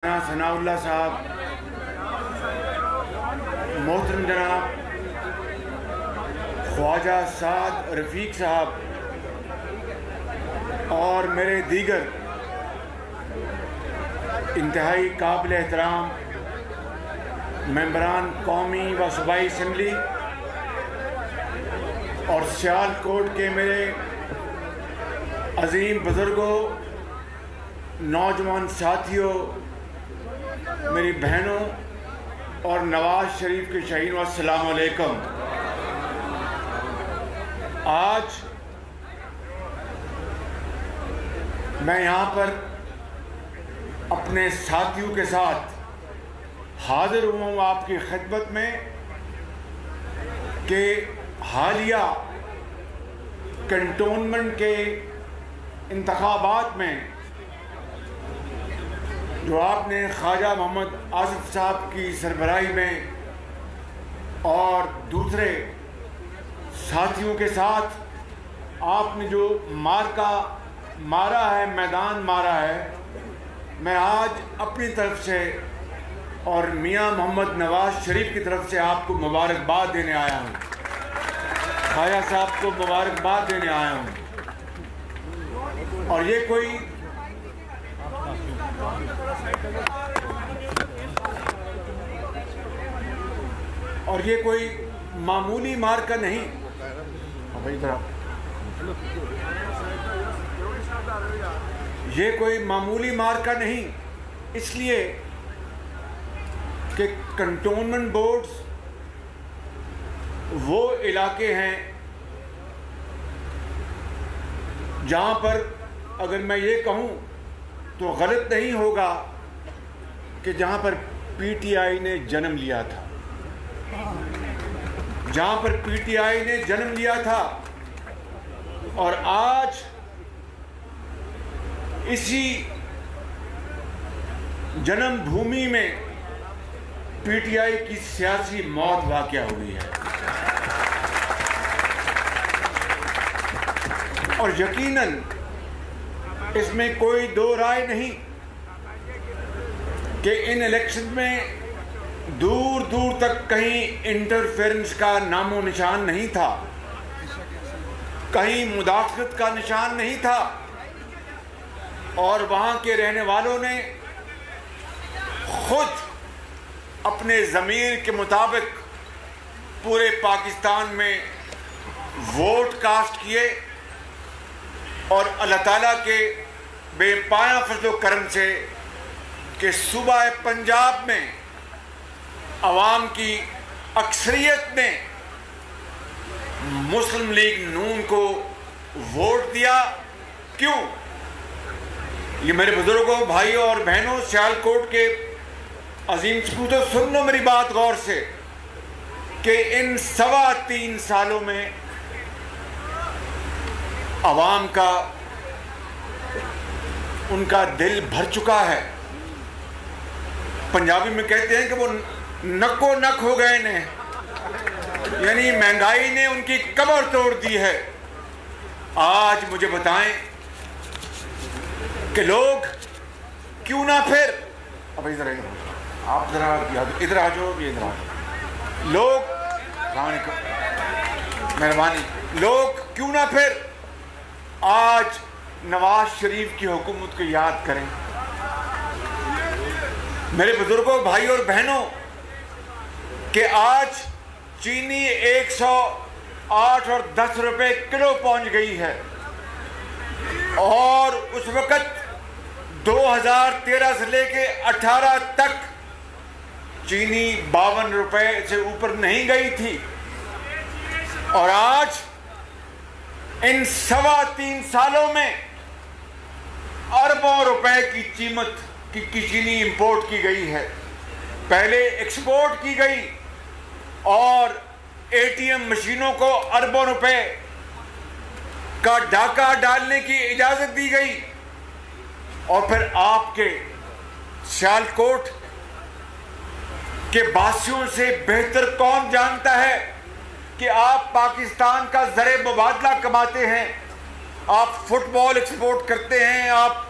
सनाउल्लाह साहब, मोहतरम जनाब ख्वाजा साद रफ़ीक साहब और मेरे दीगर इंतहाई काबिल एहतराम मेंबरान कौमी व सूबाई असम्बली और सियालकोट के मेरे अजीम बुज़ुर्गों, नौजवान साथियों, मेरी बहनों और नवाज शरीफ के शहीदों, अस्सलाम वालेकुम। आज मैं यहाँ पर अपने साथियों के साथ हाजिर हुआ हूँ आपकी खिदमत में कि हालिया कंटोनमेंट के इंतखाबात में जो आपने ख्वाजा मोहम्मद आसिफ साहब की सरबराही में और दूसरे साथियों के साथ आपने जो मार्का मारा है, मैदान मारा है, मैं आज अपनी तरफ से और मियां मोहम्मद नवाज शरीफ की तरफ से आपको मुबारकबाद देने आया हूँ। ख्वाजा साहब को मुबारकबाद देने आया हूँ। और ये कोई मामूली मार्का नहीं, ये कोई मामूली मार्का नहीं, इसलिए कि कंटोनमेंट बोर्ड्स वो इलाके हैं जहां पर अगर मैं ये कहूं तो गलत नहीं होगा कि जहां पर पीटीआई ने जन्म लिया था, जहां पर पीटीआई ने जन्म लिया था। और आज इसी जन्म भूमि में पीटीआई की सियासी मौत वाक़या हुई है। और यकीनन इसमें कोई दो राय नहीं कि इन इलेक्शन में दूर दूर तक कहीं इंटरफेरेंस का नामो निशान नहीं था, कहीं मुदाखलत का निशान नहीं था। और वहां के रहने वालों ने खुद अपने ज़मीर के मुताबिक पूरे पाकिस्तान में वोट कास्ट किए और अल्लाह ताला के बेपाया फजलो करम से कि सूबा पंजाब में अवाम की अक्सरियत ने मुस्लिम लीग नून को वोट दिया। क्यों? ये मेरे बुजुर्गों, भाइयों और बहनों, सियालकोट के अजीम सपूतों, सुन लो मेरी बात गौर से कि इन 3.25 सालों में अवाम का उनका दिल भर चुका है। पंजाबी में कहते हैं कि वो नक्को नक हो गए ने, यानी महंगाई ने उनकी कमर तोड़ दी है। आज मुझे बताएं कि लोग क्यों ना फिर, अब इधर आप जरा इधर आ जाओ, ये इधर आ जाओ, लोग मेहरबानी, लोग क्यों ना फिर आज नवाज शरीफ की हुकूमत को याद करें। मेरे बुजुर्गों, भाइयों और बहनों, कि आज चीनी 108 और 10 रुपए किलो पहुंच गई है और उस वक़्त 2013 से लेके 18 तक चीनी 52 रुपए से ऊपर नहीं गई थी। और आज इन 3.25 सालों में अरबों रुपए की कीमत की चीनी इंपोर्ट की गई है, पहले एक्सपोर्ट की गई और एटीएम मशीनों को अरबों रुपए का डाका डालने की इजाजत दी गई। और फिर आपके सियालकोट के बासियों से बेहतर कौन जानता है कि आप पाकिस्तान का ज़रे मुबादला कमाते हैं, आप फुटबॉल एक्सपोर्ट करते हैं, आप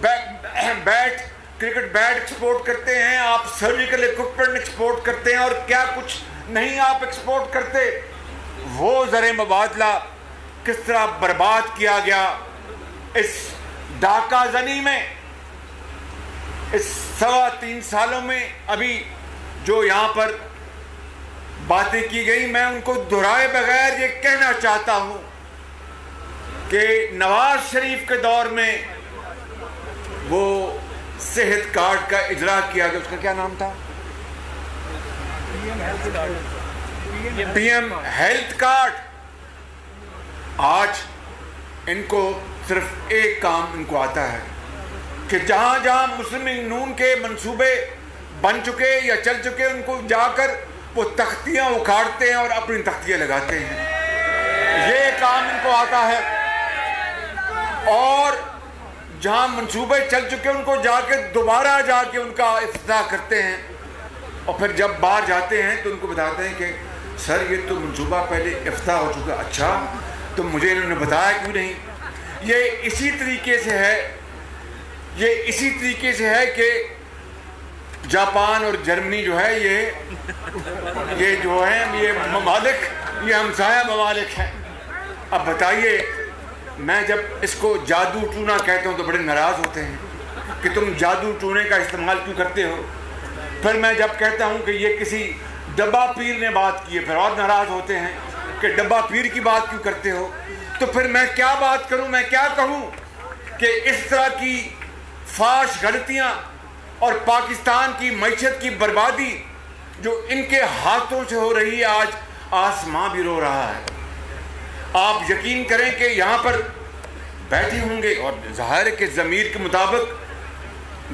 बैट क्रिकेट बैट एक्सपोर्ट करते हैं, आप सर्जिकल इक्विपमेंट एक्सपोर्ट करते हैं, और क्या कुछ नहीं आप एक्सपोर्ट करते। वो ज़र मुबादला किस तरह बर्बाद किया गया इस डाका जनी में, इस 3.25 सालों में। अभी जो यहाँ पर बातें की गई, मैं उनको दोहराए बगैर ये कहना चाहता हूँ कि नवाज शरीफ के दौर में वो सेहत कार्ड का इजरा किया गया, उसका क्या नाम था, पीएम हेल्थ कार्ड। आज इनको सिर्फ एक काम इनको आता है कि जहां जहां मुस्लिम लीग नून के मंसूबे बन चुके या चल चुके, उनको जाकर वो तख्तियां उखाड़ते हैं और अपनी तख्तियां लगाते हैं। ये काम इनको आता है। और जहां मंसूबे चल चुके उनको जाके दोबारा जाके उनका इफ्तिताह करते हैं, और फिर जब बाहर जाते हैं तो उनको बताते हैं कि सर ये तो मंसूबा पहले इफ्तिताह हो चुका। अच्छा, तो मुझे इन्होंने बताया क्यों नहीं। ये इसी तरीके से है कि जापान और जर्मनी जो है ये जो है ये ममालिक, ये हमसाया ममालिक हैं। अब बताइए, मैं जब इसको जादू टूना कहता हूँ तो बड़े नाराज़ होते हैं कि तुम जादू टूने का इस्तेमाल क्यों करते हो। फिर मैं जब कहता हूँ कि ये किसी डब्बा पीर ने बात की है, फिर और नाराज़ होते हैं कि डब्बा पीर की बात क्यों करते हो। तो फिर मैं क्या बात करूँ, मैं क्या कहूँ कि इस तरह की फाश गलतियाँ और पाकिस्तान की मईशत की बर्बादी जो इनके हाथों से हो रही है, आज आसमां भी रो रहा है। आप यकीन करें कि यहाँ पर बैठे होंगे और ज़ाहिर के ज़मीर के मुताबिक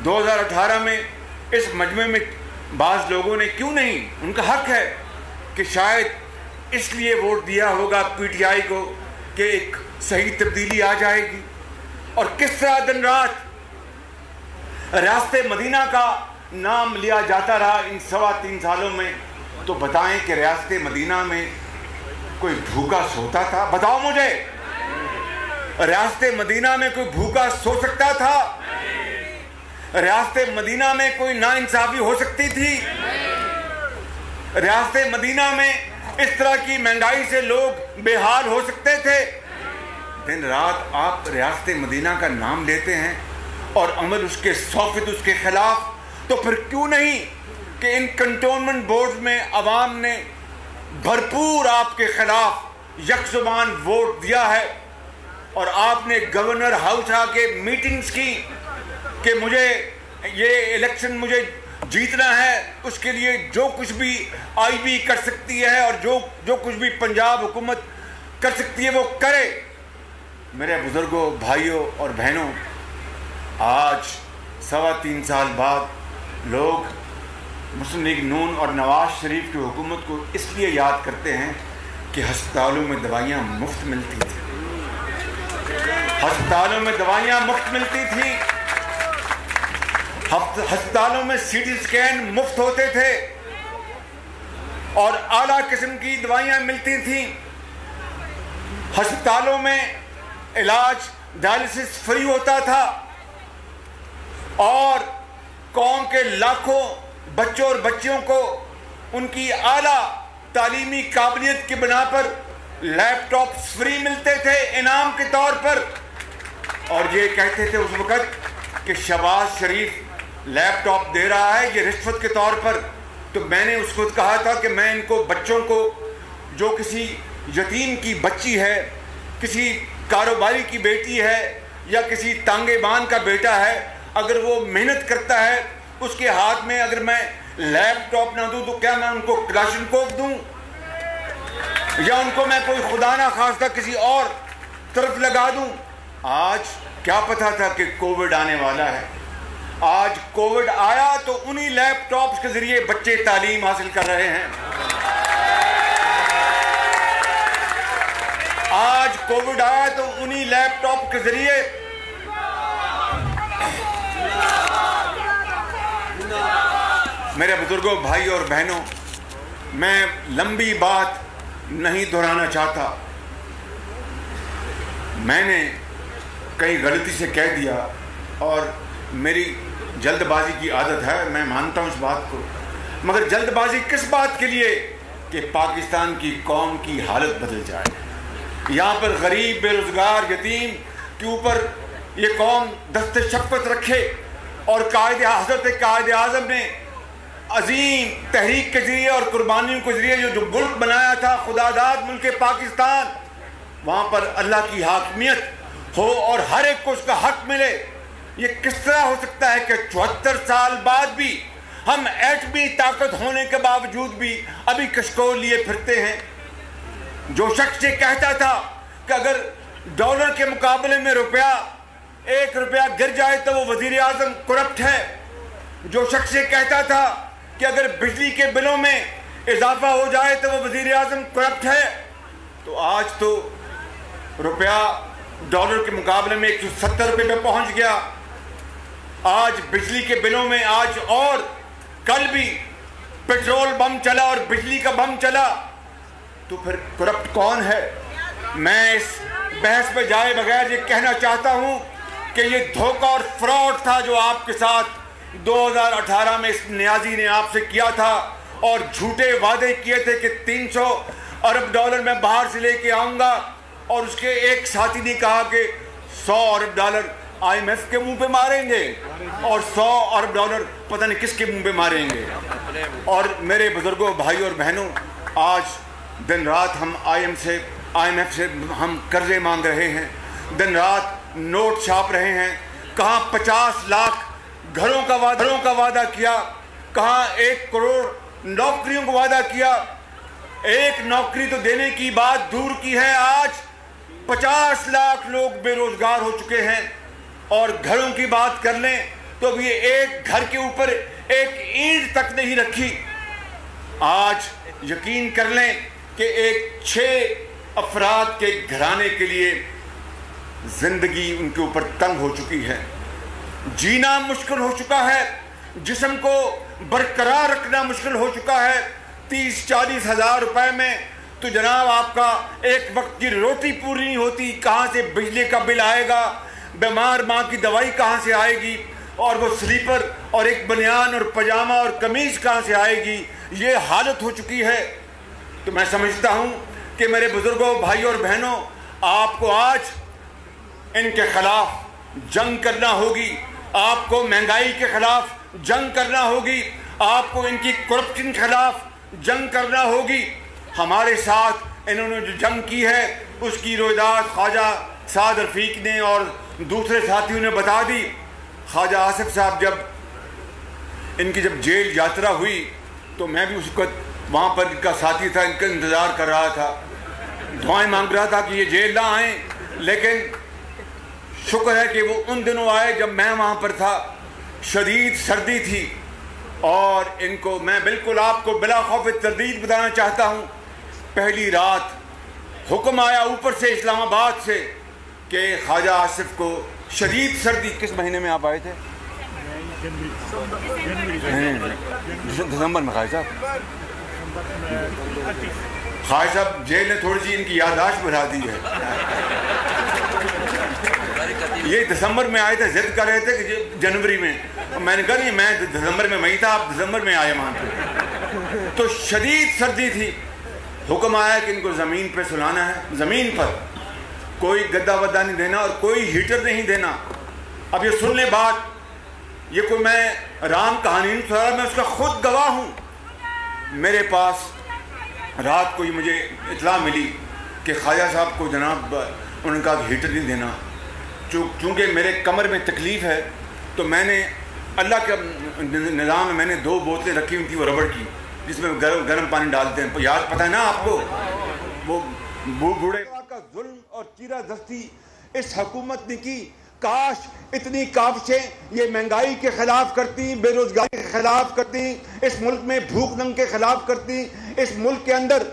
2018 में इस मजमे में बाज़ लोगों ने, क्यों नहीं, उनका हक है कि शायद इसलिए वोट दिया होगा पीटीआई को कि एक सही तब्दीली आ जाएगी। और किस तरह दिन रात रास्ते मदीना का नाम लिया जाता रहा इन 3.25 सालों में। तो बताएं कि रास्ते मदीना में कोई भूखा सोता था? बताओ मुझे, रास्ते मदीना में कोई भूखा सो सकता था? रास्ते मदीना में कोई नाइंसाफी हो सकती थी? रास्ते मदीना में इस तरह की महंगाई से लोग बेहाल हो सकते थे? दिन रात आप रास्ते मदीना का नाम लेते हैं और अमल उसके 100% उसके खिलाफ। तो फिर क्यों नहीं कि इन कंटोनमेंट बोर्ड में अवाम ने भरपूर आपके खिलाफ यकजुबान वोट दिया है, और आपने गवर्नर हाउस आके मीटिंग्स की कि मुझे ये इलेक्शन मुझे जीतना है, उसके लिए जो कुछ भी आईबी कर सकती है और जो कुछ भी पंजाब हुकूमत कर सकती है वो करे। मेरे बुजुर्गों, भाइयों और बहनों, आज 3.25 साल बाद लोग मुस्लिम लीग नून और नवाज शरीफ की हुकूमत को इसलिए याद करते हैं कि अस्पतालों में दवाइयाँ मुफ्त मिलती थी, अस्पतालों में दवाइयाँ मुफ्त मिलती थी, अस्पतालों में सीटी स्कैन मुफ्त होते थे और आला किस्म की दवाइयाँ मिलती थी, अस्पतालों में इलाज डायलिसिस फ्री होता था, और कौम के लाखों बच्चों और बच्चियों को उनकी आला तालीमी काबिलियत की बिना पर लैपटॉप फ्री मिलते थे इनाम के तौर पर। और ये कहते थे उस वक़्त कि शहबाज शरीफ लैपटॉप दे रहा है ये रिश्वत के तौर पर। तो मैंने उसको कहा था कि मैं इनको बच्चों को, जो किसी यतीम की बच्ची है, किसी कारोबारी की बेटी है या किसी तांगेबान का बेटा है, अगर वो मेहनत करता है उसके हाथ में अगर मैं लैपटॉप ना दूं तो क्या मैं उनको क्लाशनकोव दूं, या उनको मैं कोई खुदा ना खास्ता किसी और तरफ लगा दूं। आज क्या पता था कि कोविड आने वाला है। आज कोविड आया तो उन्हीं लैपटॉप्स के जरिए बच्चे तालीम हासिल कर रहे हैं। आज कोविड आया तो उन्हीं लैपटॉप के जरिए मेरे बुजुर्गों, भाई और बहनों, मैं लंबी बात नहीं दोहराना चाहता। मैंने कहीं गलती से कह दिया और मेरी जल्दबाजी की आदत है, मैं मानता हूँ इस बात को, मगर जल्दबाजी किस बात के लिए? कि पाकिस्तान की कौम की हालत बदल जाए। यहाँ पर गरीब, बेरोजगार, यतीम के ऊपर ये कौम दस्ते शफ़क़त रखे और हज़रत कायद आज़म ने अजीम तहरीक के जरिए और कुर्बानियों के जरिए जो मुल्क बनाया था, खुदादाद मुल्क पाकिस्तान, वहाँ पर अल्लाह की हाकमियत हो और हर एक को उसका हक मिले। ये किस तरह हो सकता है कि 74 साल बाद भी हम एटमी ताकत होने के बावजूद भी अभी कशकोल लिए फिरते हैं? जो शख्स ये कहता था कि अगर डॉलर के मुकाबले में रुपया 1 रुपया गिर जाए तो वो वजीर आज़म करप्ट है। जो शख्स ये कहता था कि अगर बिजली के बिलों में इजाफा हो जाए तो वो वजीर आज़म करप्ट है, तो आज तो रुपया डॉलर के मुकाबले में 170 रुपये पे पहुंच गया। आज बिजली के बिलों में आज और कल भी पेट्रोल बम चला और बिजली का बम चला, तो फिर करप्ट कौन है? मैं इस बहस पे जाए बगैर ये कहना चाहता हूं कि ये धोखा और फ्रॉड था जो आपके साथ 2018 में इस नियाजी ने आपसे किया था, और झूठे वादे किए थे कि 300 अरब डॉलर मैं बाहर से लेके आऊंगा, और उसके एक साथी ने कहा कि 100 अरब डॉलर IMF के मुंह पे मारेंगे और 100 अरब डॉलर पता नहीं किसके मुंह पे मारेंगे। और मेरे बुजुर्गों, भाइयों और बहनों, आज दिन रात हम IMF से हम कर्जे मांग रहे हैं, दिन रात नोट छाप रहे हैं। कहाँ 50 लाख घरों का वादा किया, कहाँ 1 करोड़ नौकरियों का वादा किया। एक नौकरी तो देने की बात दूर की है, आज 50 लाख लोग बेरोजगार हो चुके हैं। और घरों की बात कर लें तो भी एक घर के ऊपर एक ईंट तक नहीं रखी। आज यकीन कर लें कि एक 6 अफराद के घराने के लिए जिंदगी उनके ऊपर तंग हो चुकी है, जीना मुश्किल हो चुका है, जिस्म को बरकरार रखना मुश्किल हो चुका है। 30-40 हज़ार रुपए में तो जनाब आपका एक वक्त की रोटी पूरी नहीं होती। कहाँ से बिजली का बिल आएगा, बीमार माँ की दवाई कहाँ से आएगी, और वो स्लीपर और एक बनियान और पजामा और कमीज कहाँ से आएगी? ये हालत हो चुकी है। तो मैं समझता हूँ कि मेरे बुजुर्गों, भाइयों और बहनों, आपको आज इनके खिलाफ जंग करना होगी। आपको महंगाई के खिलाफ जंग करना होगी, आपको इनकी करप्शन के खिलाफ जंग करना होगी। हमारे साथ इन्होंने जो जंग की है उसकी रोहिदाद ख्वाजा साद रफीक ने और दूसरे साथियों ने बता दी। ख्वाजा आसिफ साहब जब जेल यात्रा हुई तो मैं भी उस वक्त वहाँ पर इनका साथी था, इनका इंतज़ार कर रहा था, दुआएं मांग रहा था कि ये जेल ना आए। लेकिन शुक्र है कि वो उन दिनों आए जब मैं वहाँ पर था, शदीद सर्दी थी। और इनको मैं बिल्कुल आपको बिला खौफ तरदीद बताना चाहता हूँ, पहली रात हुक्म आया ऊपर से इस्लामाबाद से कि ख्वाजा आसिफ को शदीद सर्दी। किस महीने में आप आए थे? दिसंबर में। ख्वाजा साहब जेल ने थोड़ी सी इनकी याददाश्त बढ़ा दी है। ये दिसंबर में आए थे, जिद कर रहे थे कि जनवरी में। मैंने कहा नहीं, मैं दिसंबर में वही था, आप दिसंबर में आए वहाँ पे। तो शदीद सर्दी थी। हुक्म आया कि इनको ज़मीन पे सुलाना है, ज़मीन पर, कोई गद्दा वद्दा नहीं देना और कोई हीटर नहीं देना। अब ये सुन ले बात, ये कोई मैं राम कहानी नहीं सुना, मैं उसका खुद गवाह हूँ। मेरे पास रात को ही मुझे इत्तला मिली कि ख्वाजा साहब को जनाब उन्होंने कहा हीटर नहीं देना। चूँकि मेरे कमर में तकलीफ़ है तो मैंने अल्लाह के निज़ाम में मैंने 2 बोतलें रखी हुई थी, वो रबड़ की, जिसमें गर्म पानी डालते हैं। याद पता है ना आपको, वो बूढ़े का जुल्म और चीरा दस्ती इस हुकूमत ने की। काश इतनी काविशें ये महंगाई के खिलाफ करती, बेरोजगारी के खिलाफ करती, इस मुल्क में भूख नंग के खिलाफ करती, इस मुल्क के अंदर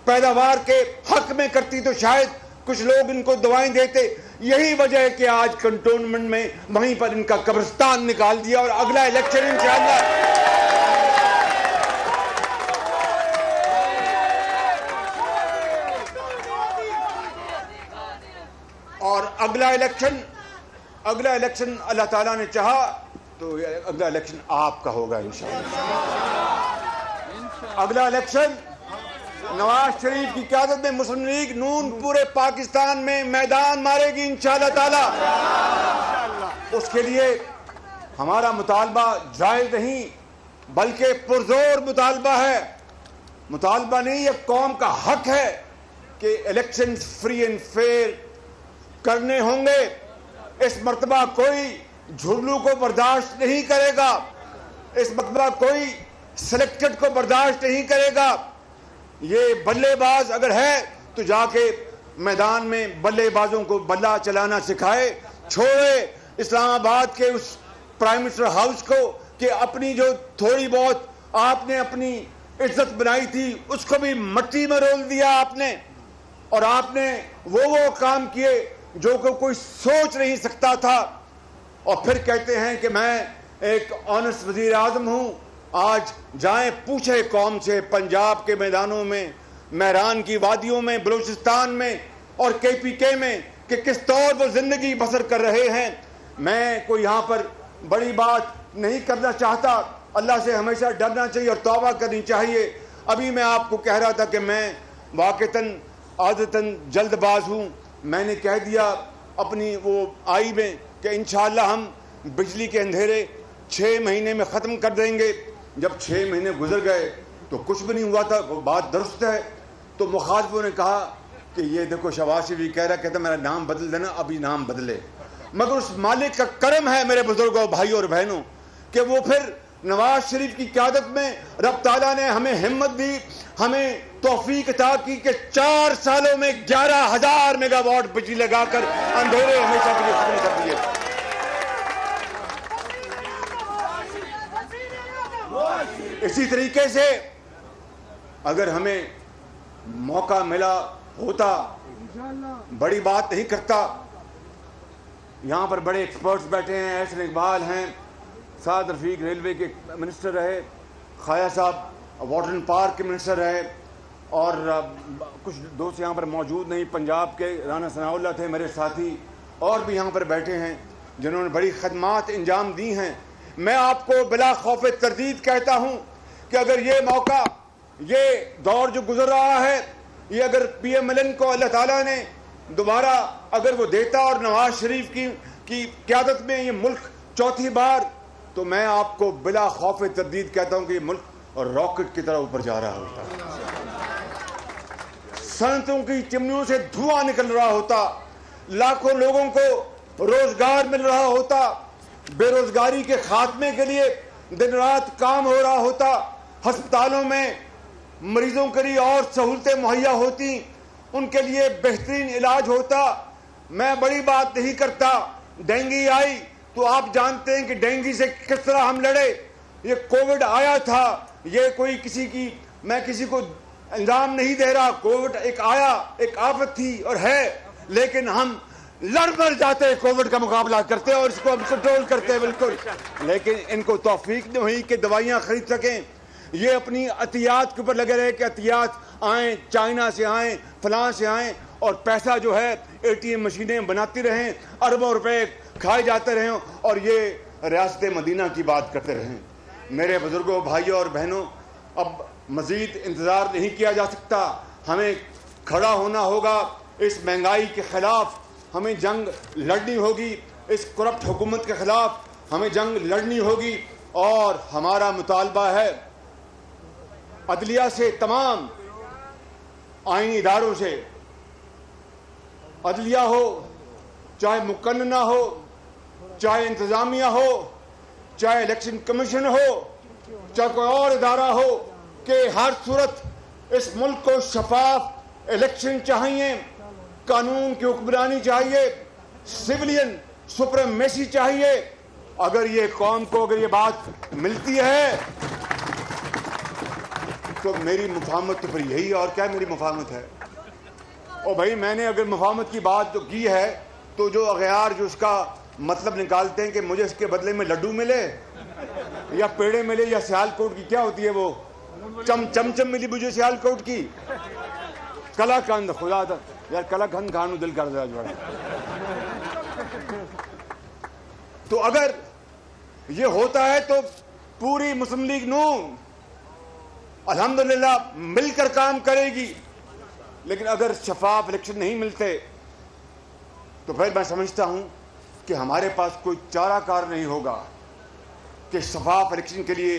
पैदावार के हक में करती, तो शायद कुछ लोग इनको दवाएं देते। यही वजह है कि आज कंटोनमेंट में वहीं पर इनका कब्रिस्तान निकाल दिया। और अगला इलेक्शन इंशाअल्लाह अगला इलेक्शन अल्लाह ताला ने चाहा तो अगला इलेक्शन आपका होगा इंशाअल्लाह। अगला इलेक्शन नवाज शरीफ की क़यादत में मुस्लिम लीग नून पूरे पाकिस्तान में मैदान मारेगी इंशाअल्लाह ताला। उसके लिए हमारा मुतालबा जायज़ नहीं बल्कि पुरजोर मुतालबा है। मुतालबा नहीं, यह कौम का हक है कि इलेक्शन फ्री एंड फेयर करने होंगे। इस मर्तबा कोई झुर्लू को बर्दाश्त नहीं करेगा, इस मर्तबा कोई सिलेक्टेड को बर्दाश्त नहीं करेगा। ये बल्लेबाज अगर है तो जाके मैदान में बल्लेबाजों को बल्ला चलाना सिखाए, छोड़े इस्लामाबाद के उस प्राइम मिनिस्टर हाउस को कि अपनी जो थोड़ी बहुत आपने अपनी इज्जत बनाई थी उसको भी मट्टी में रोल दिया आपने, और आपने वो काम किए जो कोई सोच नहीं सकता था। और फिर कहते हैं कि मैं एक ऑनेस्ट वजीर आजम हूं। आज जाएं पूछे कौम से पंजाब के मैदानों में, महरान की वादियों में, बलूचिस्तान में और KPK में कि किस तौर पर जिंदगी बसर कर रहे हैं। मैं कोई यहाँ पर बड़ी बात नहीं करना चाहता, अल्लाह से हमेशा डरना चाहिए और तौबा करनी चाहिए। अभी मैं आपको कह रहा था कि मैं वाक़तन आदतन जल्दबाज हूँ। मैंने कह दिया अपनी वो आई में कि इंशाअल्लाह हम बिजली के अंधेरे 6 महीने में ख़त्म कर देंगे। जब 6 महीने गुजर गए तो कुछ भी नहीं हुआ था। वो बात दुरुस्त है। तो मुखातिबों ने कहा कि ये देखो शहबाज शरीफ कह रहा, कहता मेरा नाम बदल देना, अभी नाम बदले। मगर उस मालिक का करम है मेरे बुजुर्गों, भाइयों और बहनों, कि वो फिर नवाज शरीफ की क़यादत में रब ताला ने हमें हिम्मत दी, हमें तौफीक अता की कि 4 सालों में 11,000 मेगावाट बिजली लगाकर अंधेरे हमेशा के लिए खत्म कर दिए। इसी तरीके से अगर हमें मौका मिला होता, बड़ी बात नहीं करता। यहाँ पर बड़े एक्सपर्ट्स बैठे हैं, एहसन इकबाल हैं, साद रफीक रेलवे के मिनिस्टर रहे, खाया साहब वाटर एंड पार्क के मिनिस्टर रहे, और कुछ दोस्त यहाँ पर मौजूद नहीं, पंजाब के राना सनाउल्लाह थे मेरे साथी, और भी यहाँ पर बैठे हैं जिन्होंने बड़ी खदमात इंजाम दी हैं। मैं आपको बिला खौफ तरदीद कहता हूँ कि अगर ये मौका, ये दौर जो गुजर रहा है, ये अगर PMLN को अल्लाह ताला ने दोबारा अगर वो देता और नवाज शरीफ की क़यादत में ये मुल्क चौथी बार, तो मैं आपको बिला खौफ तरदीद कहता हूँ कि ये मुल्क रॉकेट की तरह ऊपर जा रहा होता, सनतों की चिमनियों से धुआं निकल रहा होता, लाखों लोगों को रोजगार मिल रहा होता, बेरोजगारी के खात्मे के लिए दिन रात काम हो रहा होता, अस्पतालों में मरीजों के लिए और सहूलतें मुहैया होती, उनके लिए बेहतरीन इलाज होता। मैं बड़ी बात नहीं करता, डेंगू आई तो आप जानते हैं कि डेंगू से किस तरह हम लड़े। ये कोविड आया था, ये कोई किसी की, मैं किसी को इल्जाम नहीं दे रहा, कोविड एक आया, एक आफत थी और है, लेकिन हम लड़ मर जाते हैं, कोविड का मुकाबला करते हैं और इसको हम कंट्रोल करते हैं बिल्कुल। लेकिन इनको तौफीक नहीं हुई कि दवाइयाँ खरीद सकें। ये अपनी अतियात के ऊपर लगे रहे कि अतियात आएँ, चाइना से आएँ, फलां से आएँ, और पैसा जो है ATM मशीनें बनाती रहें, अरबों रुपए खाए जाते रहें और ये रियासत मदीना की बात करते रहें। मेरे बुजुर्गों, भाइयों और बहनों, अब मज़ीद इंतज़ार नहीं किया जा सकता। हमें खड़ा होना होगा, इस महंगाई के ख़िलाफ़ हमें जंग लड़नी होगी, इस करप्ट हुकूमत के ख़िलाफ़ हमें जंग लड़नी होगी। और हमारा मुतालबा है अदलिया से, तमाम आईनी इदारों से, अदलिया हो चाहे मुकन्ना हो, चाहे इंतज़ामिया हो, चाहे इलेक्शन कमीशन हो, चाहे कोई और इदारा हो, कि हर सूरत इस मुल्क को शफाफ इलेक्शन चाहिए, कानून की हुक्मरानी चाहिए, सिविलियन सुप्रीमेसी चाहिए। अगर ये कौम को अगर ये बात मिलती है तो मेरी मुफाहमत तो फिर यही है। और क्या मेरी मुफाहमत है? और भाई मैंने अगर मुफाहमत की बात तो की है तो जो अगयार जो उसका मतलब निकालते हैं कि मुझे इसके बदले में लड्डू मिले या पेड़े मिले या सियालकोट की क्या होती है वो चमचम मिली मुझे सियालकोट की, कलाकंद, खुदा था यार कलाकंद खानू दिल कर दिया। तो अगर ये होता है तो पूरी मुस्लिम लीग नून अल्हम्दुलिल्लाह मिलकर काम करेगी, लेकिन अगर शफाफ इलेक्शन नहीं मिलते तो फिर मैं समझता हूं कि हमारे पास कोई चाराकार नहीं होगा कि शफाफ इलेक्शन के लिए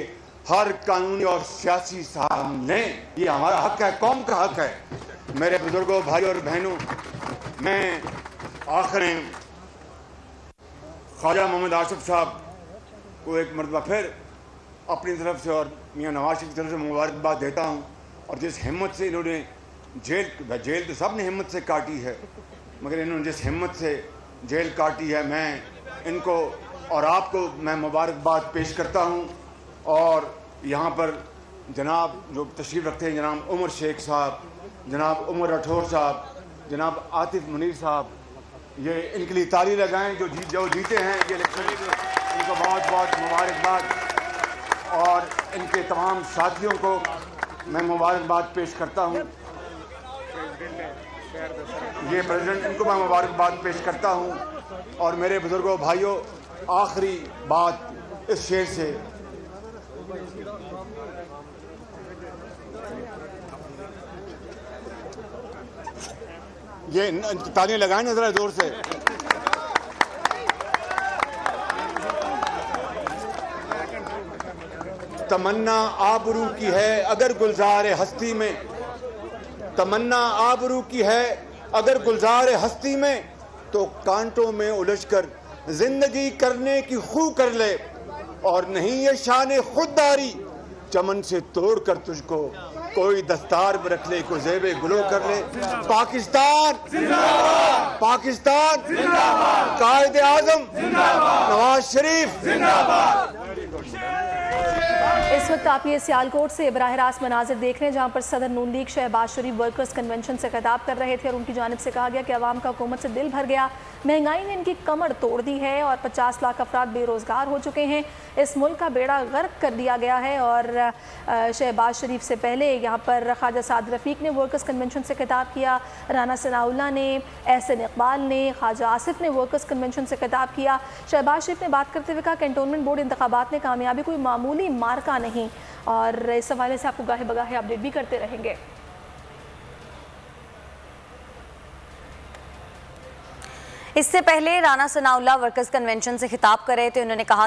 हर कानूनी और सियासी सामने, ये हमारा हक है, कौम का हक है। मेरे बुजुर्गों, भाइयों और बहनों, मैं आखिर में ख्वाजा मोहम्मद आसिफ साहब को एक मरतबा फिर अपनी तरफ से और मियाँ नवाज शरीफ की तरफ से मुबारकबाद देता हूँ। और जिस हिम्मत से इन्होंने जेल तो सब ने हिम्मत से काटी है, मगर इन्होंने जिस हिम्मत से जेल काटी है, मैं इनको और आपको मैं मुबारकबाद पेश करता हूँ। और यहाँ पर जनाब जो तशरीफ़ रखते हैं, जनाब उमर शेख साहब, जनाब उमर राठौर साहब, जनाब आतिफ मुनीर साहब, ये इनके लिए ताली लगाएं जो जीते हैं ये इलेक्शन, इनको बहुत बहुत मुबारकबाद। और इनके तमाम साथियों को मैं मुबारकबाद पेश करता हूँ। ये प्रेसिडेंट, इनको मैं मुबारकबाद पेश करता हूँ। और मेरे बुजुर्गों, भाइयों, आखिरी बात इस शेर से, ये तालियां लगाएं ना जरा जोर से। तमन्ना आबरू की है अगर गुलजार हस्ती में, तमन्ना आबरू की है अगर गुलजार हस्ती में, तो कांटों में उलझकर जिंदगी करने की खू कर ले। और नहीं ये शान खुददारी चमन से तोड़कर तुझको कोई दस्तार में रख ले, कोई ज़ेबे गुलो कर ले। पाकिस्तान जिंदाबाद, पाकिस्तान जिंदाबाद, कायदे आज़म जिंदाबाद, नवाज शरीफ जिंदाबाद। इस वक्त आप ये सियालकोट से बराह रास्त मनाजिर देख रहे हैं, जहाँ पर सदर नून लीग शहबाज शरीफ वर्कर्स कन्वेंशन से खिताब कर रहे थे और उनकी जानिब से कहा गया कि अवाम का हुकूमत से दिल भर गया, महंगाई ने इनकी कमर तोड़ दी है और 50 लाख अफराद बेरोज़गार हो चुके हैं। इस मुल्क का बेड़ा गर्क कर दिया गया है। और शहबाज शरीफ से पहले यहाँ पर ख्वाजा साद रफ़ीक ने वर्कर्स कन्वेंशन से खिताब किया, राना सनाउल्लाह ने, एहसन इकबाल ने, ख्वाजा आसिफ ने वर्कर्स कन्वेंशन से खिताब किया। शहबाज शरीफ ने बात करते हुए कहा कैंटोनमेंट बोर्ड इंतखाबात में कामयाबी कोई मामूली मार्का नहीं, और इस हवाले से आपको गाहे बगाहे अपडेट भी करते रहेंगे। इससे पहले राना सनाउल्लाह वर्कर्स कन्वेंशन से खिताब कर रहे थे। उन्होंने कहा